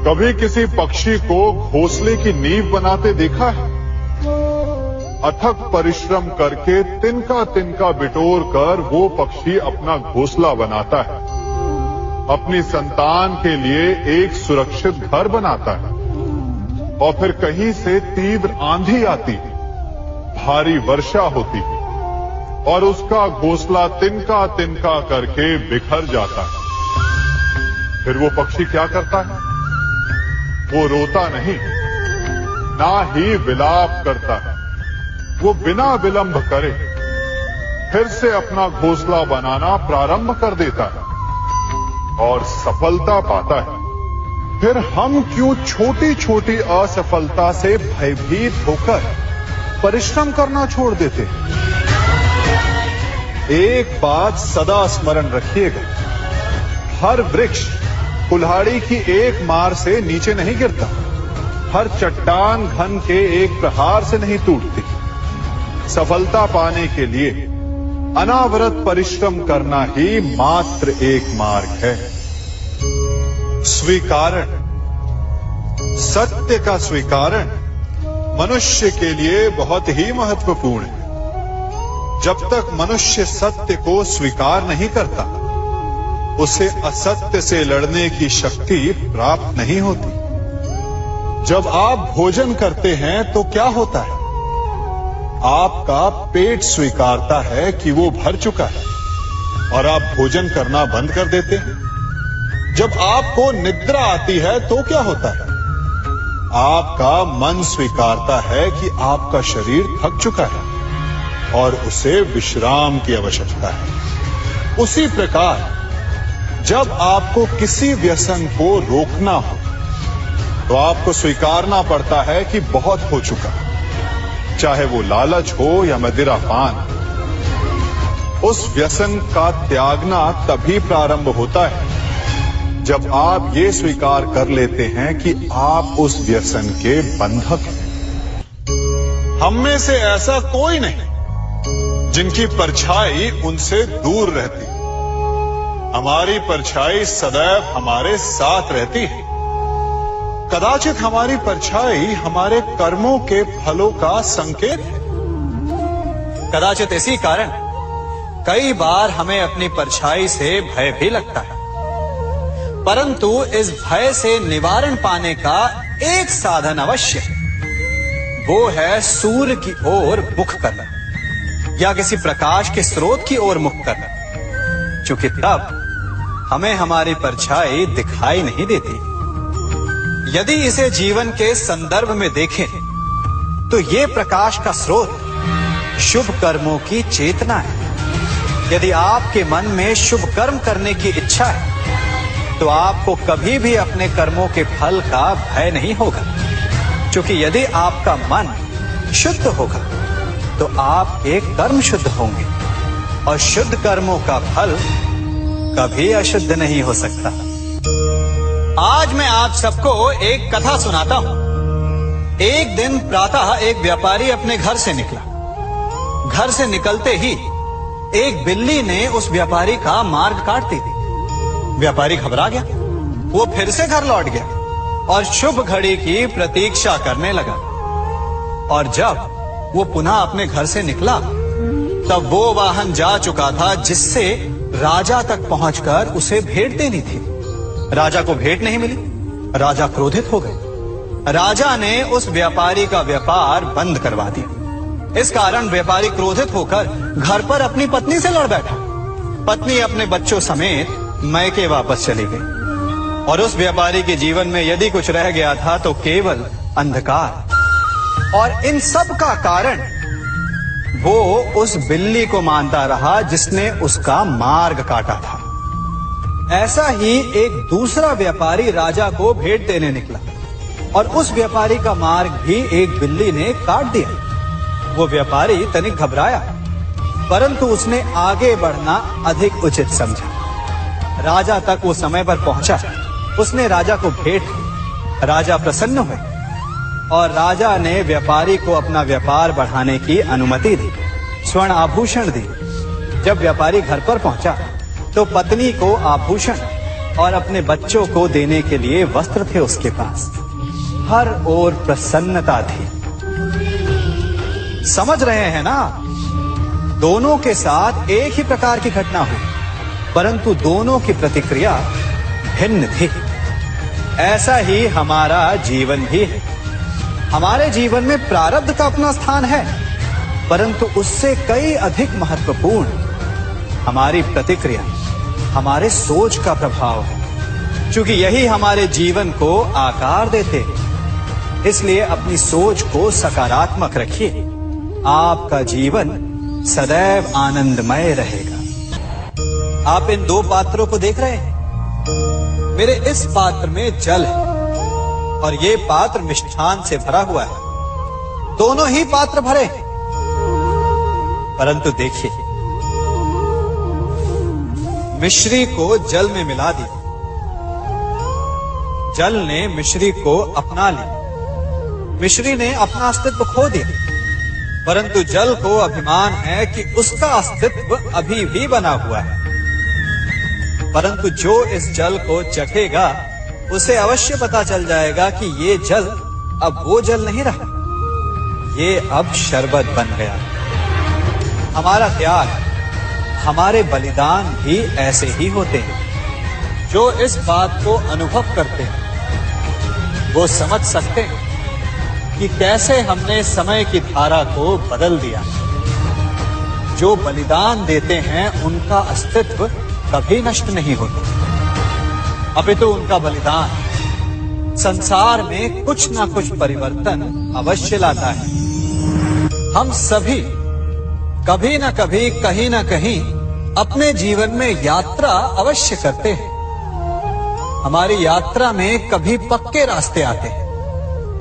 कभी किसी पक्षी को घोंसले की नींव बनाते देखा है? अथक परिश्रम करके तिनका तिनका बिटोर कर वो पक्षी अपना घोंसला बनाता है, अपनी संतान के लिए एक सुरक्षित घर बनाता है। और फिर कहीं से तीव्र आंधी आती है, भारी वर्षा होती है और उसका घोंसला तिनका तिनका करके बिखर जाता है। फिर वो पक्षी क्या करता है? वो रोता नहीं, ना ही विलाप करता है। वो बिना विलंब करे फिर से अपना घोंसला बनाना प्रारंभ कर देता है और सफलता पाता है। फिर हम क्यों छोटी छोटी असफलता से भयभीत होकर परिश्रम करना छोड़ देते हैं? एक बात सदा स्मरण रखिएगा, हर वृक्ष कुल्हाड़ी की एक मार से नीचे नहीं गिरता, हर चट्टान घन के एक प्रहार से नहीं टूटती। सफलता पाने के लिए अनावरत परिश्रम करना ही मात्र एक मार्ग है। स्वीकारण, सत्य का स्वीकारण मनुष्य के लिए बहुत ही महत्वपूर्ण है। जब तक मनुष्य सत्य को स्वीकार नहीं करता, उसे असत्य से लड़ने की शक्ति प्राप्त नहीं होती। जब आप भोजन करते हैं तो क्या होता है? आपका पेट स्वीकारता है कि वो भर चुका है और आप भोजन करना बंद कर देते हैं। जब आपको निद्रा आती है तो क्या होता है? आपका मन स्वीकारता है कि आपका शरीर थक चुका है और उसे विश्राम की आवश्यकता है। उसी प्रकार जब आपको किसी व्यसन को रोकना हो तो आपको स्वीकारना पड़ता है कि बहुत हो चुका, चाहे वो लालच हो या मदिरा पान। उस व्यसन का त्यागना तभी प्रारंभ होता है जब आप ये स्वीकार कर लेते हैं कि आप उस व्यसन के बंधक हैं। हम में से ऐसा कोई नहीं जिनकी परछाई उनसे दूर रहती। हमारी परछाई सदैव हमारे साथ रहती है। कदाचित हमारी परछाई हमारे कर्मों के फलों का संकेत है। कदाचित इसी कारण कई बार हमें अपनी परछाई से भय भी लगता है, परंतु इस भय से निवारण पाने का एक साधन अवश्य है। वो है सूर्य की ओर मुख करना या किसी प्रकाश के स्रोत की ओर मुख करना, क्योंकि तब हमें हमारी परछाई दिखाई नहीं देती। यदि इसे जीवन के संदर्भ में देखें तो ये प्रकाश का स्रोत शुभ कर्मों की चेतना है। यदि आपके मन में शुभ कर्म करने की इच्छा है तो आपको कभी भी अपने कर्मों के फल का भय नहीं होगा, क्योंकि यदि आपका मन शुद्ध होगा तो आपके कर्म शुद्ध होंगे और शुद्ध कर्मों का फल कभी अशुद्ध नहीं हो सकता। आज मैं आप सबको एक कथा सुनाता हूं। एक दिन प्रातः एक व्यापारी अपने घर से निकला। घर से निकलते ही एक बिल्ली ने उस व्यापारी का मार्ग काट दी। व्यापारी घबरा गया, वो फिर से घर लौट गया और शुभ घड़ी की प्रतीक्षा करने लगा। और जब वो पुनः अपने घर से निकला तब वो वाहन जा चुका था जिससे राजा तक पहुंचकर उसे भेंट देनी थी। राजा को भेंट नहीं मिली। राजा क्रोधित हो गए। राजा ने उस व्यापारी का व्यापार बंद करवा दिया। इस कारण व्यापारी क्रोधित होकर घर पर अपनी पत्नी से लड़ बैठा। पत्नी अपने बच्चों समेत मैके वापस चली गई और उस व्यापारी के जीवन में यदि कुछ रह गया था तो केवल अंधकार। और इन सब का कारण वो उस बिल्ली को मानता रहा जिसने उसका मार्ग काटा था। ऐसा ही एक दूसरा व्यापारी राजा को भेंट देने निकला और उस व्यापारी का मार्ग भी एक बिल्ली ने काट दिया। वो व्यापारी तनिक घबराया, परंतु उसने आगे बढ़ना अधिक उचित समझा। राजा तक वो समय पर पहुंचा। उसने राजा को भेंट दी। राजा प्रसन्न हुए और राजा ने व्यापारी को अपना व्यापार बढ़ाने की अनुमति दी, स्वर्ण आभूषण दी। जब व्यापारी घर पर पहुंचा तो पत्नी को आभूषण और अपने बच्चों को देने के लिए वस्त्र थे उसके पास। हर ओर प्रसन्नता थी। समझ रहे हैं ना, दोनों के साथ एक ही प्रकार की घटना हुई, परंतु दोनों की प्रतिक्रिया भिन्न थी। ऐसा ही हमारा जीवन भी है। हमारे जीवन में प्रारब्ध का अपना स्थान है, परंतु उससे कई अधिक महत्वपूर्ण हमारी प्रतिक्रिया, हमारे सोच का प्रभाव है। क्योंकि यही हमारे जीवन को आकार देते हैं। इसलिए अपनी सोच को सकारात्मक रखिए। आपका जीवन सदैव आनंदमय रहेगा। आप इन दो पात्रों को देख रहे हैं। मेरे इस पात्र में जल है और ये पात्र मिष्ठान से भरा हुआ है। दोनों ही पात्र भरे हैं, परंतु देखिए, मिश्री को जल में मिला दिया, जल ने मिश्री को अपना लिया, मिश्री ने अपना अस्तित्व खो दिया, परंतु जल को अभिमान है कि उसका अस्तित्व अभी भी बना हुआ है। परंतु जो इस जल को चखेगा उसे अवश्य पता चल जाएगा कि ये जल अब वो जल नहीं रहा, ये अब शरबत बन गया। हमारा त्याग, हमारे बलिदान भी ऐसे ही होते हैं। जो इस बात को अनुभव करते हैं वो समझ सकते हैं कि कैसे हमने समय की धारा को बदल दिया। जो बलिदान देते हैं उनका अस्तित्व कभी नष्ट नहीं होता, अपितु उनका बलिदान संसार में कुछ ना कुछ परिवर्तन अवश्य लाता है। हम सभी कभी ना कभी, कहीं ना कहीं अपने जीवन में यात्रा अवश्य करते हैं। हमारी यात्रा में कभी पक्के रास्ते आते हैं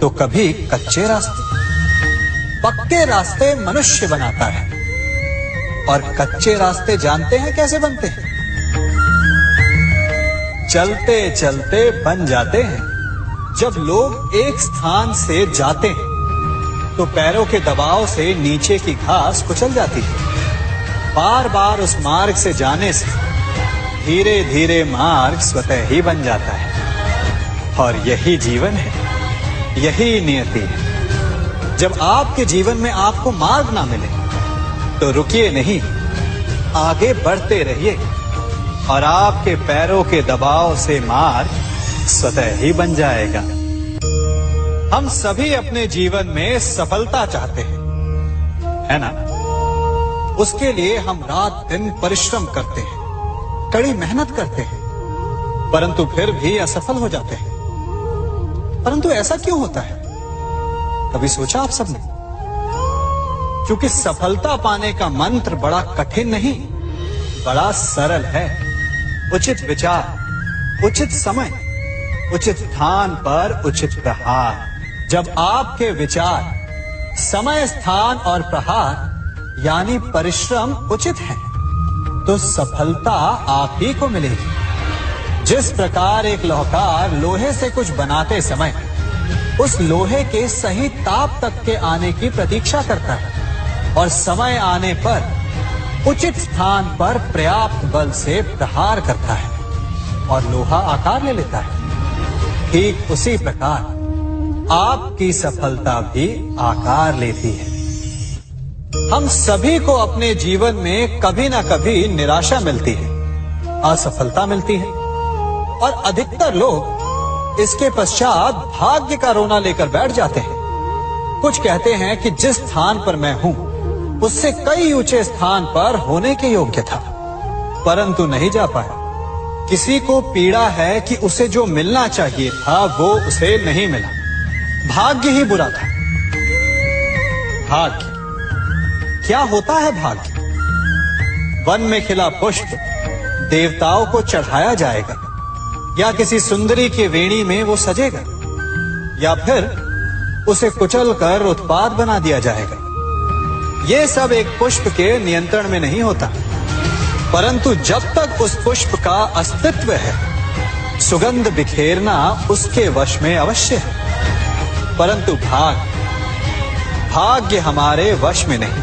तो कभी कच्चे रास्ते। पक्के रास्ते मनुष्य बनाता है और कच्चे रास्ते जानते हैं कैसे बनते हैं? चलते चलते बन जाते हैं। जब लोग एक स्थान से जाते हैं तो पैरों के दबाव से नीचे की घास कुचल जाती है। बार बार उस मार्ग से जाने से धीरे धीरे मार्ग स्वतः ही बन जाता है। और यही जीवन है, यही नियति है। जब आपके जीवन में आपको मार्ग ना मिले तो रुकिए नहीं, आगे बढ़ते रहिए और आपके पैरों के दबाव से मार्ग स्वतः ही बन जाएगा। हम सभी अपने जीवन में सफलता चाहते हैं, है ना? उसके लिए हम रात दिन परिश्रम करते हैं, कड़ी मेहनत करते हैं, परंतु फिर भी असफल हो जाते हैं। परंतु ऐसा क्यों होता है? कभी सोचा आप सबने? क्योंकि सफलता पाने का मंत्र बड़ा कठिन नहीं, बड़ा सरल है। उचित विचार, उचित समय, उचित स्थान पर उचित प्रहार। जब आपके विचार, समय, स्थान और प्रहार यानी परिश्रम उचित है तो सफलता आप ही को मिलेगी। जिस प्रकार एक लोहार लोहे से कुछ बनाते समय उस लोहे के सही ताप तक के आने की प्रतीक्षा करता है और समय आने पर उचित स्थान पर पर्याप्त बल से प्रहार करता है और लोहा आकार ले लेता है, ठीक उसी प्रकार आपकी सफलता भी आकार लेती है। हम सभी को अपने जीवन में कभी ना कभी निराशा मिलती है, असफलता मिलती है और अधिकतर लोग इसके पश्चात भाग्य का रोना लेकर बैठ जाते हैं। कुछ कहते हैं कि जिस स्थान पर मैं हूं उससे कई ऊंचे स्थान पर होने के योग्य था, परंतु नहीं जा पाया। किसी को पीड़ा है कि उसे जो मिलना चाहिए था वो उसे नहीं मिला, भाग्य ही बुरा था। भाग्य क्या होता है? भाग्य वन में खिला पुष्प देवताओं को चढ़ाया जाएगा या किसी सुंदरी की वेणी में वो सजेगा या फिर उसे कुचलकर उत्पाद बना दिया जाएगा। ये सब एक पुष्प के नियंत्रण में नहीं होता, परंतु जब तक उस पुष्प का अस्तित्व है सुगंध बिखेरना उसके वश में अवश्य है। परंतु भाग्य हमारे वश में नहीं,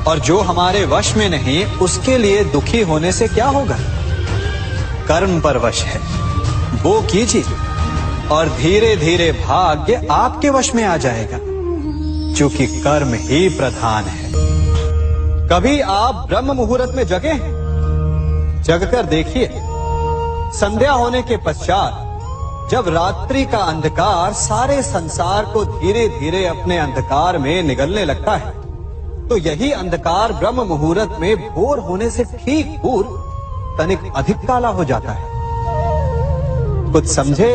और जो हमारे वश में नहीं उसके लिए दुखी होने से क्या होगा? कर्म पर वश है वो कीजिए और धीरे धीरे भाग्य आपके वश में आ जाएगा, क्योंकि कर्म ही प्रधान है। कभी आप ब्रह्म मुहूर्त में जगे हैं? जगकर देखिए, संध्या होने के पश्चात जब रात्रि का अंधकार सारे संसार को धीरे धीरे अपने अंधकार में निगलने लगता है, तो यही अंधकार ब्रह्म मुहूर्त में भोर होने से ठीक पूर्व तनिक अधिक काला हो जाता है। कुछ समझे?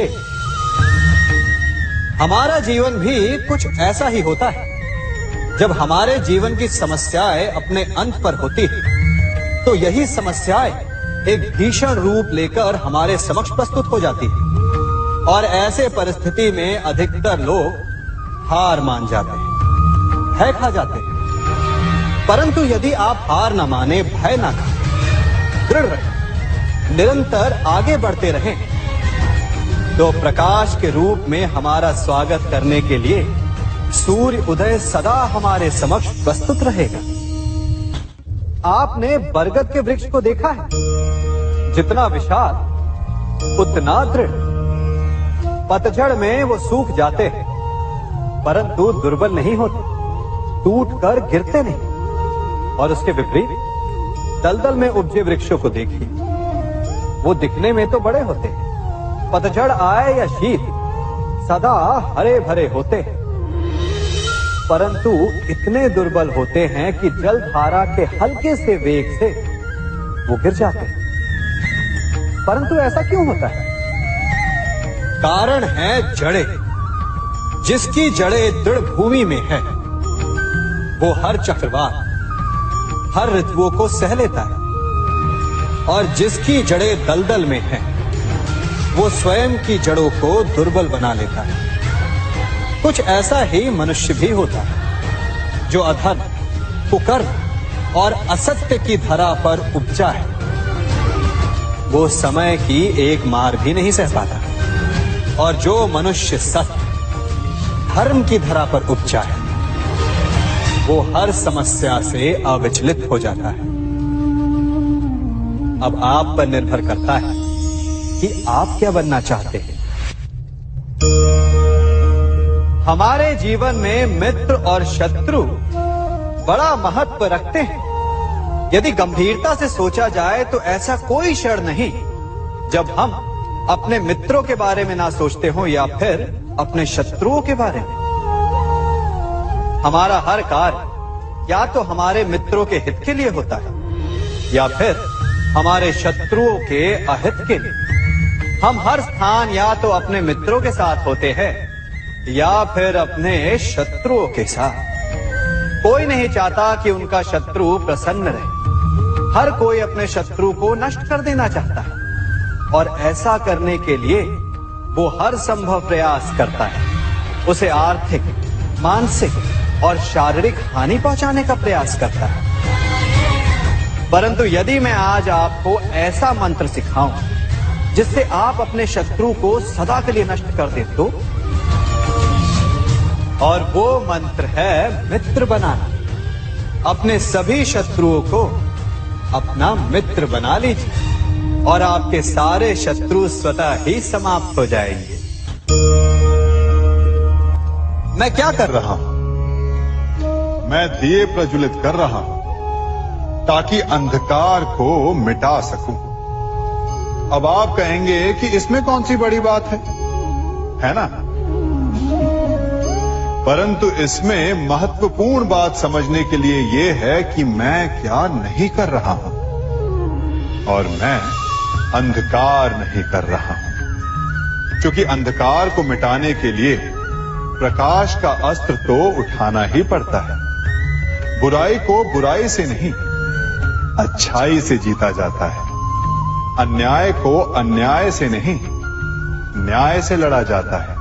हमारा जीवन भी कुछ ऐसा ही होता है। जब हमारे जीवन की समस्याएं अपने अंत पर होती है, तो यही समस्याएं एक भीषण रूप लेकर हमारे समक्ष प्रस्तुत हो जाती है, और ऐसे परिस्थिति में अधिकतर लोग हार मान जाते हैं, भय खा जाते हैं। परंतु यदि आप हार न माने, भय न खाएं, दृढ़ रहें, निरंतर आगे बढ़ते रहें, तो प्रकाश के रूप में हमारा स्वागत करने के लिए सूर्य उदय सदा हमारे समक्ष प्रस्तुत रहेगा। आपने बरगद के वृक्ष को देखा है? जितना विशाल उतना दृढ़। पतझड़ में वो सूख जाते हैं, परंतु दुर्बल नहीं होते, टूटकर गिरते नहीं। और उसके विपरीत दलदल में उपजे वृक्षों को देखिए, वो दिखने में तो बड़े होते हैं, पतझड़ आए या शीत सदा हरे भरे होते हैं, परंतु इतने दुर्बल होते हैं कि जल धारा के हल्के से वेग से वो गिर जाते हैं। परंतु ऐसा क्यों होता है? कारण है जड़ें। जिसकी जड़ें दृढ़ भूमि में है, वो हर चक्रवात, हर ऋतुओं को सह लेता है, और जिसकी जड़ें दलदल में है, वो स्वयं की जड़ों को दुर्बल बना लेता है। कुछ ऐसा ही मनुष्य भी होता है, जो अधर्म, कुकर्म और असत्य की धरा पर उपजा है। वो समय की एक मार भी नहीं सह पाता, और जो मनुष्य सत्य, धर्म की धरा पर उपजा है, वो हर समस्या से अविचलित हो जाता है। अब आप पर निर्भर करता है कि आप क्या बनना चाहते हैं। हमारे जीवन में मित्र और शत्रु बड़ा महत्व रखते हैं। यदि गंभीरता से सोचा जाए तो ऐसा कोई क्षण नहीं जब हम अपने मित्रों के बारे में ना सोचते हो या फिर अपने शत्रुओं के बारे में। हमारा हर कार्य या तो हमारे मित्रों के हित के लिए होता है या फिर हमारे शत्रुओं के अहित के लिए। हम हर स्थान या तो अपने मित्रों के साथ होते हैं या फिर अपने शत्रुओं के साथ। कोई नहीं चाहता कि उनका शत्रु प्रसन्न रहे। हर कोई अपने शत्रु को नष्ट कर देना चाहता है, और ऐसा करने के लिए वो हर संभव प्रयास करता है। उसे आर्थिक, मानसिक और शारीरिक हानि पहुंचाने का प्रयास करता है। परंतु यदि मैं आज आपको ऐसा मंत्र सिखाऊं जिससे आप अपने शत्रु को सदा के लिए नष्ट कर दे तो, और वो मंत्र है मित्र बनाना। अपने सभी शत्रुओं को अपना मित्र बना लीजिए और आपके सारे शत्रु स्वतः ही समाप्त हो जाएंगे। मैं क्या कर रहा हूं? मैं दिए प्रज्वलित कर रहा हूं ताकि अंधकार को मिटा सकूं। अब आप कहेंगे कि इसमें कौन सी बड़ी बात है ना? परंतु इसमें महत्वपूर्ण बात समझने के लिए यह है कि मैं क्या नहीं कर रहा हूं, और मैं अंधकार नहीं कर रहा हूं। क्योंकि अंधकार को मिटाने के लिए प्रकाश का अस्त्र तो उठाना ही पड़ता है। बुराई को बुराई से नहीं, अच्छाई से जीता जाता है। अन्याय को अन्याय से नहीं, न्याय से लड़ा जाता है।